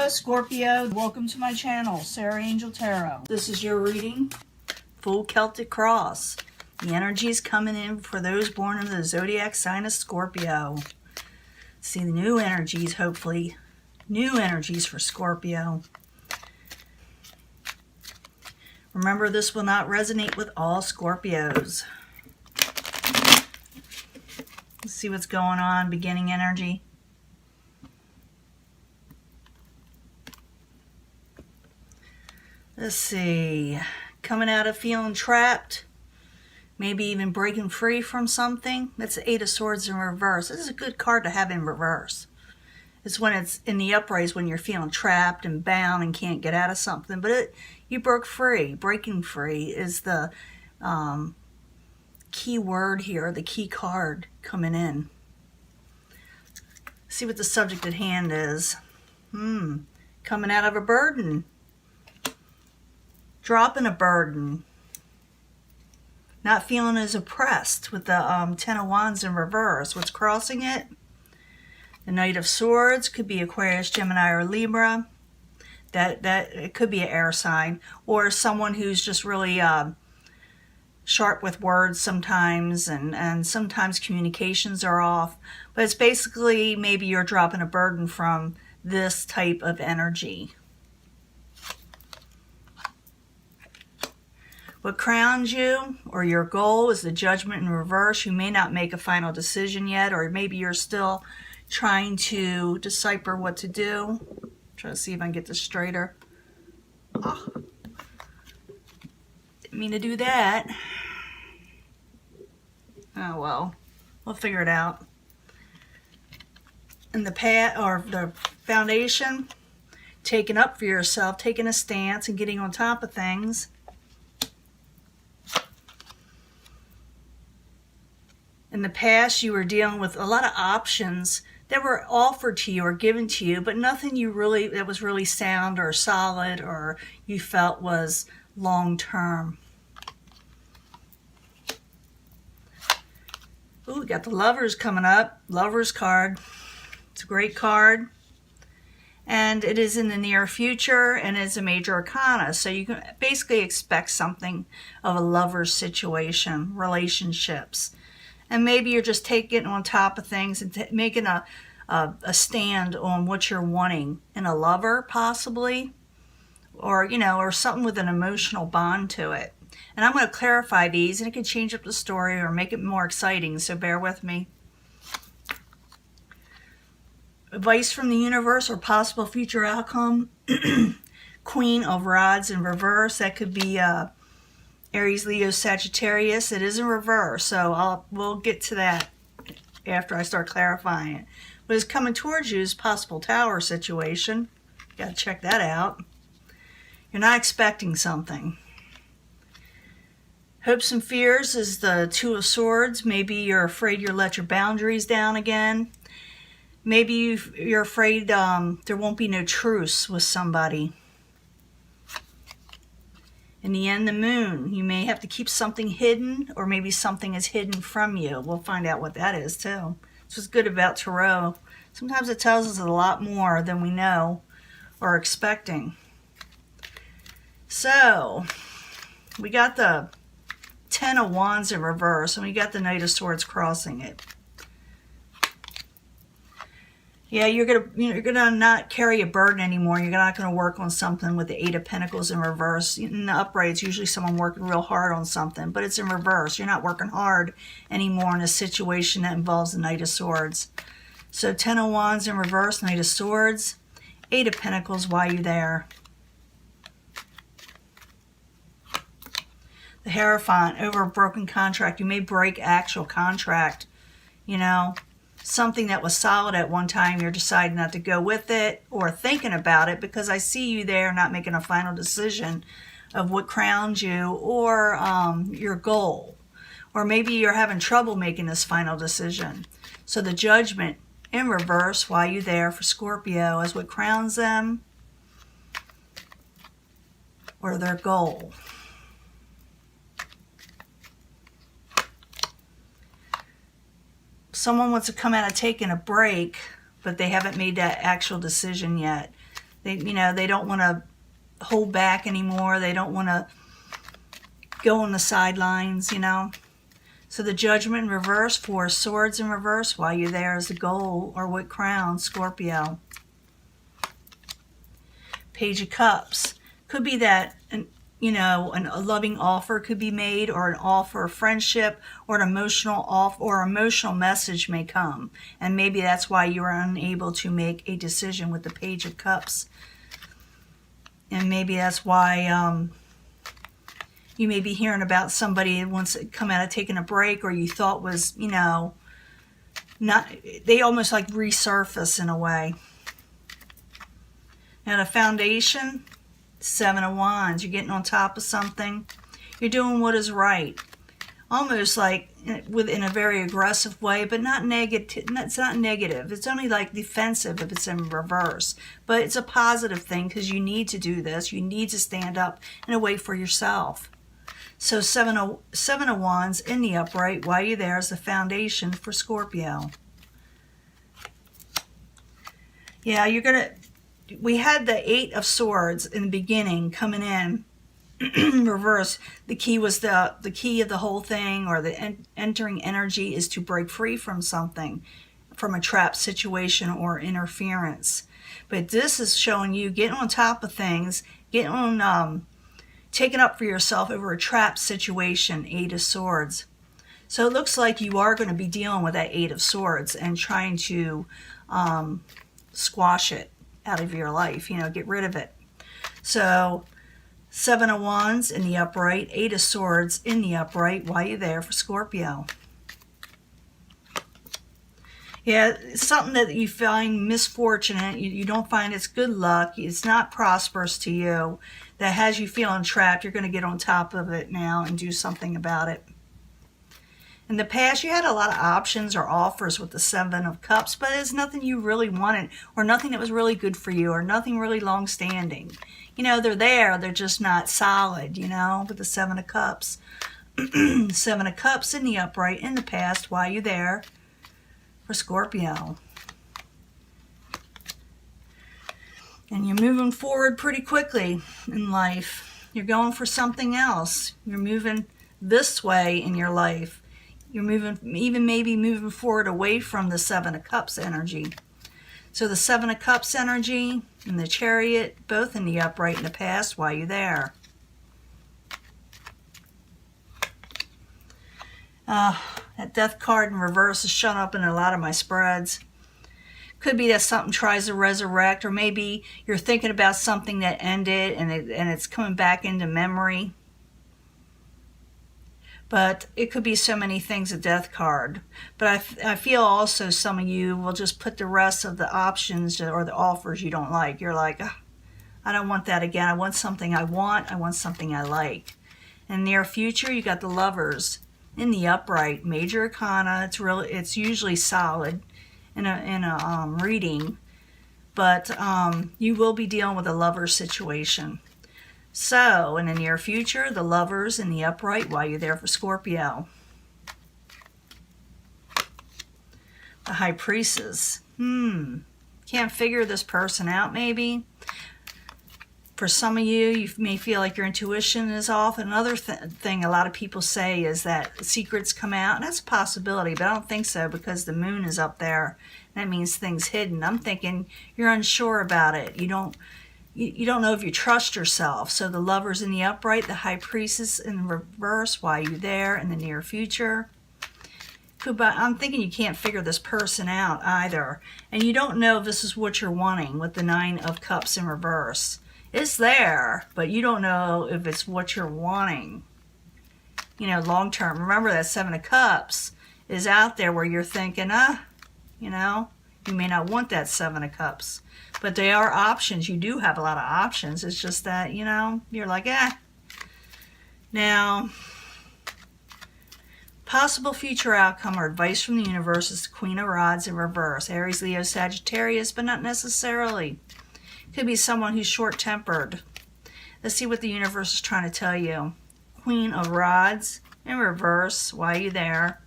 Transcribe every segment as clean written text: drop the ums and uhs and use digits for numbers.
Hello Scorpio, welcome to my channel, Sarah Angel Tarot. This is your reading, full Celtic cross. The energy is coming in for those born in the zodiac sign of Scorpio. See the new energies, hopefully. New energies for Scorpio. Remember, this will not resonate with all Scorpios. Let's see what's going on, beginning energy. Let's see, coming out of feeling trapped, maybe even breaking free from something. That's the Eight of Swords in reverse. This is a good card to have in reverse. It's when it's in the upright, when you're feeling trapped and bound and can't get out of something. But you broke free. Breaking free is the key word here, the key card coming in. See what the subject at hand is. Coming out of a burden. Dropping a burden. Not feeling as oppressed with the Ten of Wands in reverse. What's crossing it? The Knight of Swords. Could be Aquarius, Gemini, or Libra. That it could be an air sign. Or someone who's just really sharp with words sometimes. And sometimes communications are off. But it's basically maybe you're dropping a burden from this type of energy. What crowns you or your goal is the Judgment in reverse. You may not make a final decision yet, or maybe you're still trying to decipher what to do. Try to see if I can get this straighter. Oh, didn't mean to do that. Oh well, we'll figure it out. And the path or the foundation, taking up for yourself, taking a stance and getting on top of things. In the past, you were dealing with a lot of options that were offered to you or given to you, but nothing that was really sound or solid or you felt was long-term. Ooh, we got the Lovers coming up. Lovers card. It's a great card. And it is in the near future, and it's a major arcana. So you can basically expect something of a lover's situation, relationships. And maybe you're just taking on top of things and making a stand on what you're wanting in a lover, possibly, or or something with an emotional bond to it. And I'm going to clarify these, and it can change up the story or make it more exciting. So bear with me. Advice from the universe or possible future outcome. Queen of Rods in reverse. That could be Aries, Leo, Sagittarius. It is in reverse, so we'll get to that after I start clarifying it. But it's coming towards you is possible tower situation. You got to check that out. You're not expecting something. Hopes and fears is the Two of Swords. Maybe you're afraid you'll let your boundaries down again. Maybe you're afraid there won't be no truce with somebody. In the end, the Moon. You may have to keep something hidden, or maybe something is hidden from you. We'll find out what that is, too. That's what's good about Tarot. Sometimes it tells us a lot more than we know or expecting. So, we got the Ten of Wands in reverse, and we got the Knight of Swords crossing it. Yeah, you're gonna not carry a burden anymore. You're not gonna work on something with the Eight of Pentacles in reverse. In the upright, it's usually someone working real hard on something, but it's in reverse. You're not working hard anymore in a situation that involves the Knight of Swords. So Ten of Wands in reverse, Knight of Swords, Eight of Pentacles. Why you there? The Hierophant, over a broken contract. You may break actual contract, something that was solid at one time, you're deciding not to go with it or thinking about it, because I see you there not making a final decision of what crowns you or your goal. Or maybe you're having trouble making this final decision. So the Judgment in reverse, why you there for Scorpio, is what crowns them or their goal. Someone wants to come out of taking a break, but they haven't made that actual decision yet. They don't want to hold back anymore. They don't want to go on the sidelines, So the Judgment in reverse, Four of Swords in reverse, while you're there is the Goal or what crown, Scorpio. Page of Cups. Could be that, a loving offer could be made, or an offer of friendship, or an emotional emotional message may come. And maybe that's why you are unable to make a decision with the Page of Cups. And maybe that's why you may be hearing about somebody that wants to come out of taking a break, or you thought was, they almost like resurface in a way. Now the Foundation, Seven of Wands. You're getting on top of something. You're doing what is right. Almost like in a very aggressive way, but not negative. It's not negative. It's only like defensive if it's in reverse. But it's a positive thing because you need to do this. You need to stand up and wait for yourself. So seven of Wands in the upright, while you're there, is the Foundation for Scorpio. Yeah, we had the Eight of Swords in the beginning coming in reverse. The key was the key of the whole thing, or the entering energy, is to break free from something, from a trapped situation or interference. But this is showing you getting on top of things, getting on, taking up for yourself over a trapped situation, Eight of Swords. So it looks like you are going to be dealing with that Eight of Swords and trying to squash it out of your life, get rid of it. So Seven of Wands in the upright, Eight of Swords in the upright, while you're there for Scorpio. Yeah, it's something that you find misfortunate. You don't find it's good luck. It's not prosperous to you. That has you feeling trapped. You're going to get on top of it now and do something about it. In the past, you had a lot of options or offers with the Seven of Cups, but it's nothing you really wanted, or nothing that was really good for you, or nothing really long-standing. They're there, they're just not solid, with the Seven of Cups. Seven of Cups in the upright in the past, while you're there for Scorpio. And you're moving forward pretty quickly in life. You're going for something else. You're moving this way in your life. You're maybe moving forward away from the Seven of Cups energy. So the Seven of Cups energy and the Chariot, both in the upright in the past, while you're there. That Death card in reverse is showing up in a lot of my spreads. Could be that something tries to resurrect, or maybe you're thinking about something that ended and it's coming back into memory. But it could be so many things, a Death card. But I feel also some of you will just put the rest of the options or the offers you don't like. You're like, I don't want that again. I want something I want. I want something I like. In the near future, you got the Lovers in the upright, Major Arcana. It's usually solid in a reading, but you will be dealing with a lover situation. So, in the near future, the Lovers in the upright, while you're there for Scorpio. The High Priestess. Can't figure this person out, maybe. For some of you may feel like your intuition is off. Another thing a lot of people say is that secrets come out. And that's a possibility, but I don't think so, because the moon is up there. That means things hidden. I'm thinking you're unsure about it. You don't know if you trust yourself. So the Lovers in the upright, the High Priestess in reverse, while you're there in the near future. I'm thinking you can't figure this person out either. And you don't know if this is what you're wanting with the Nine of Cups in reverse. It's there, but you don't know if it's what you're wanting, long term. Remember that Seven of Cups is out there where you're thinking, you may not want that Seven of Cups. But they are options. You do have a lot of options. It's just that, you're like, Now, possible future outcome or advice from the universe is the Queen of Rods in reverse. Aries, Leo, Sagittarius, but not necessarily. Could be someone who's short-tempered. Let's see what the universe is trying to tell you. Queen of Rods in reverse, while you're there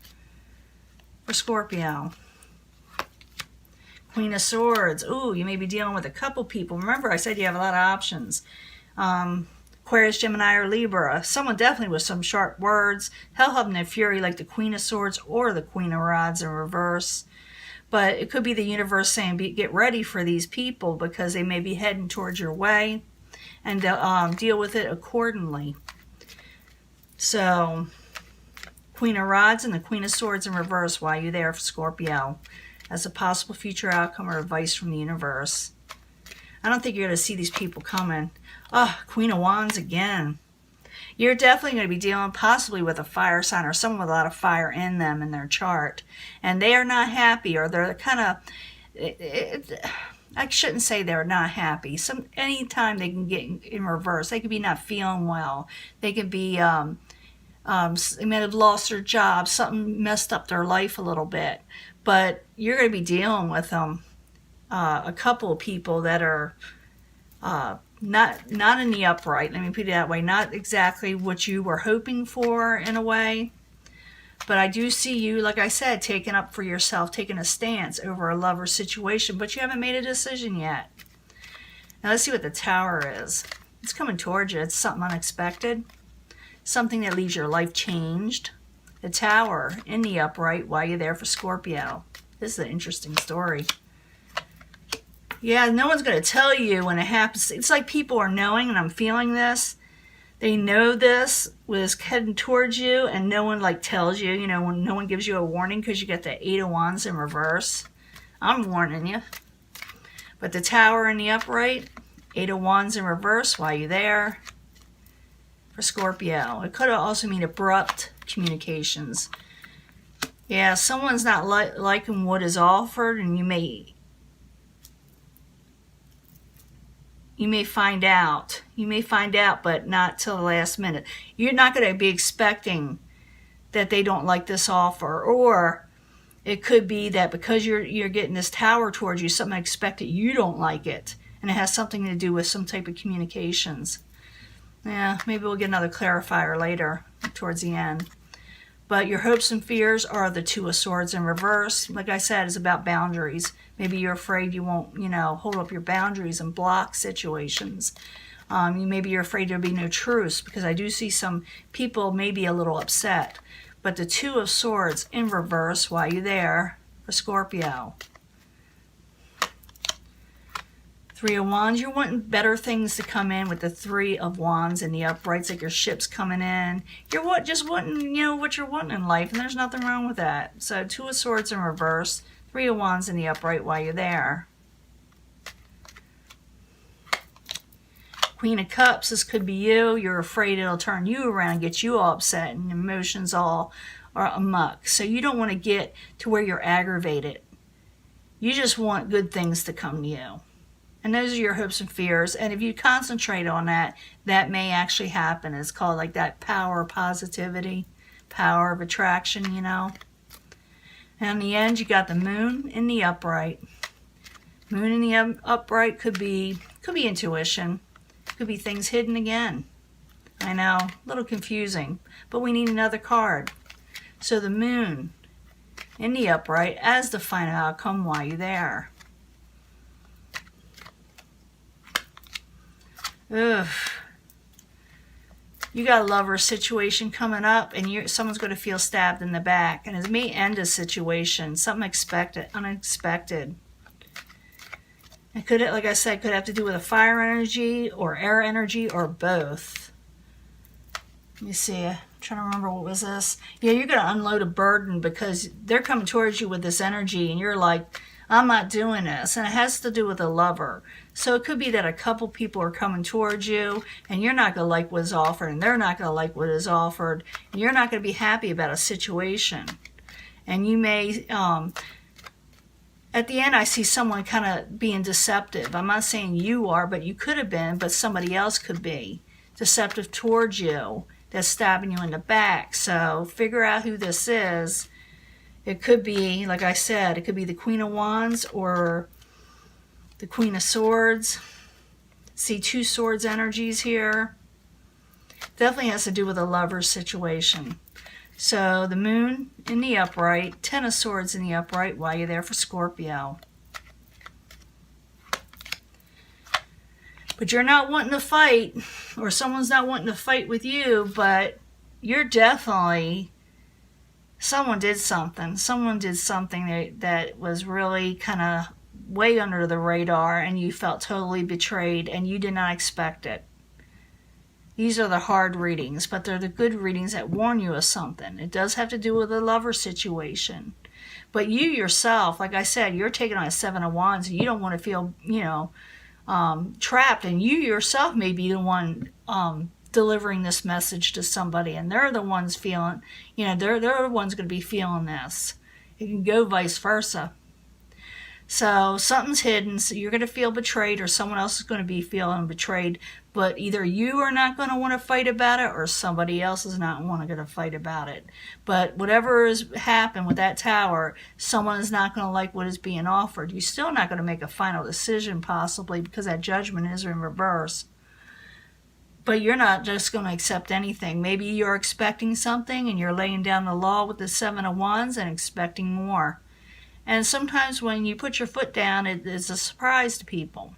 for Scorpio. Queen of Swords. Ooh, you may be dealing with a couple people. Remember, I said you have a lot of options. Aquarius, Gemini, or Libra. Someone definitely with some sharp words. Hell, having a fury like the Queen of Swords or the Queen of Rods in reverse. But it could be the universe saying, get ready for these people because they may be heading towards your way, and deal with it accordingly. So, Queen of Rods and the Queen of Swords in reverse while you're there for Scorpio, as a possible future outcome or advice from the universe. I don't think you're going to see these people coming. Oh, Queen of Wands again. You're definitely going to be dealing possibly with a fire sign or someone with a lot of fire in them in their chart. And they are not happy, or they're kind of... I shouldn't say they're not happy. Anytime they can get in reverse, they could be not feeling well. They could be... they may have lost their job. Something messed up their life a little bit. But you're going to be dealing with them. A couple of people that are... not in the upright, let me put it that way, not exactly what you were hoping for in a way, but I do see you, like I said, taking up for yourself, taking a stance over a lover situation, but you haven't made a decision yet. Now let's see what the Tower is. It's coming towards you. It's something unexpected, something that leaves your life changed. The Tower in the upright while you're there for Scorpio. This is an interesting story. Yeah, no one's going to tell you when it happens. It's like people are knowing, and I'm feeling this. They know this was heading towards you, and no one tells you, when no one gives you a warning because you get the 8 of Wands in reverse. I'm warning you. But the Tower in the upright, 8 of Wands in reverse while you're there for Scorpio. It could also mean abrupt communications. Yeah, someone's not liking what is offered, and you may find out. You may find out, but not till the last minute. You're not going to be expecting that they don't like this offer. Or it could be that because you're getting this Tower towards you, something unexpected, you don't like it. And it has something to do with some type of communications. Yeah, maybe we'll get another clarifier later, towards the end. But your hopes and fears are the 2 of Swords in reverse. Like I said, it's about boundaries. Maybe you're afraid you won't, hold up your boundaries and block situations. Maybe you're afraid there'll be no truce, because I do see some people may be a little upset. But the 2 of Swords in reverse while you're there for Scorpio. 3 of Wands, you're wanting better things to come in with the 3 of Wands in the uprights, like your ship's coming in. You're just wanting, what you're wanting in life, and there's nothing wrong with that. So 2 of Swords in reverse, 3 of Wands in the upright while you're there. Queen of Cups, this could be you. You're afraid it'll turn you around, get you all upset, and emotions all are amok. So you don't want to get to where you're aggravated. You just want good things to come to you. And those are your hopes and fears. And if you concentrate on that, that may actually happen. It's called that power of positivity, power of attraction, And in the end, you got the Moon in the upright. Moon in the upright could be intuition. Could be things hidden again. I know, a little confusing. But we need another card. So the Moon in the upright as the final outcome while you're there. Ugh. You got a lover situation coming up, and someone's going to feel stabbed in the back, and it may end a situation, something unexpected. It could, like I said, could have to do with a fire energy or air energy or both. Let me see. I'm trying to remember, what was this? Yeah, you're going to unload a burden because they're coming towards you with this energy, and you're like, I'm not doing this. And it has to do with a lover. So it could be that a couple people are coming towards you, and you're not going to like what is offered, and they're not going to like what is offered, and you're not going to be happy about a situation. And you may, at the end, I see someone kind of being deceptive. I'm not saying you are, but you could have been, but somebody else could be deceptive towards you, that's stabbing you in the back. So figure out who this is. It could be, like I said, it could be the Queen of Wands or the Queen of Swords. See 2 swords energies here. Definitely has to do with a lover's situation. So the Moon in the upright, 10 of Swords in the upright while you're there for Scorpio. But you're not wanting to fight, or someone's not wanting to fight with you, but you're definitely, someone did something. Someone did something that was really kind of way under the radar, and you felt totally betrayed, and you did not expect it. These are the hard readings, but they're the good readings that warn you of something. It does have to do with a lover situation. But you yourself, like I said, you're taking on a 7 of Wands, and you don't want to feel, trapped. And you yourself may be the one delivering this message to somebody, and they're the ones feeling, they're the ones going to be feeling this. It can go vice versa. So something's hidden, so you're going to feel betrayed, or someone else is going to be feeling betrayed, but either you are not going to want to fight about it, or somebody else is not going to fight about it. But whatever has happened with that Tower, someone is not going to like what is being offered. You're still not going to make a final decision, possibly, because that Judgment is in reverse. But you're not just going to accept anything. Maybe you're expecting something, and you're laying down the law with the 7 of Wands and expecting more. And sometimes when you put your foot down, it is a surprise to people,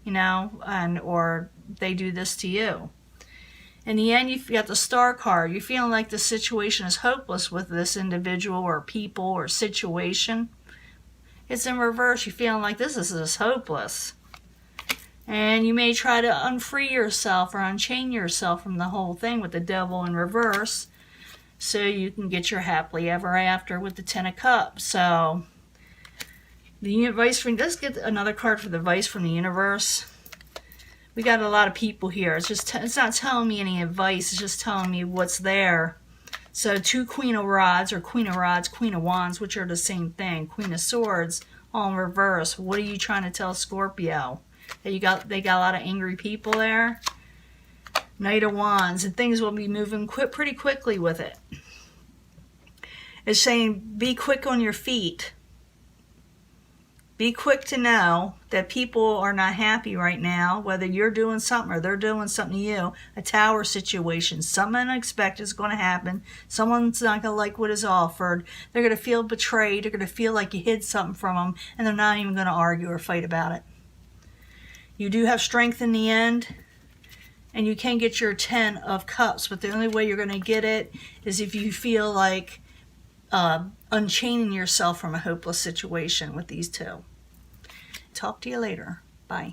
or they do this to you. In the end, you've got the Star card. You're feeling like the situation is hopeless with this individual or people or situation. It's in reverse. You're feeling like this is just hopeless. And you may try to unfree yourself or unchain yourself from the whole thing with the Devil in reverse, so you can get your happily ever after with the 10 of Cups. So the advice from, let's get another card for the advice from the universe. We got a lot of people here. It's not telling me any advice. It's just telling me what's there. So 2 Queen of Rods, or Queen of Rods, Queen of Wands, which are the same thing. Queen of Swords, all in reverse. What are you trying to tell Scorpio? That they got a lot of angry people there. Knight of Wands, and things will be moving pretty quickly with it. It's saying be quick on your feet. Be quick to know that people are not happy right now, whether you're doing something or they're doing something to you. A Tower situation. Something unexpected is going to happen. Someone's not going to like what is offered. They're going to feel betrayed. They're going to feel like you hid something from them, and they're not even going to argue or fight about it. You do have strength in the end, and you can get your 10 of Cups, but the only way you're going to get it is if you feel like unchaining yourself from a hopeless situation with these two. Talk to you later. Bye.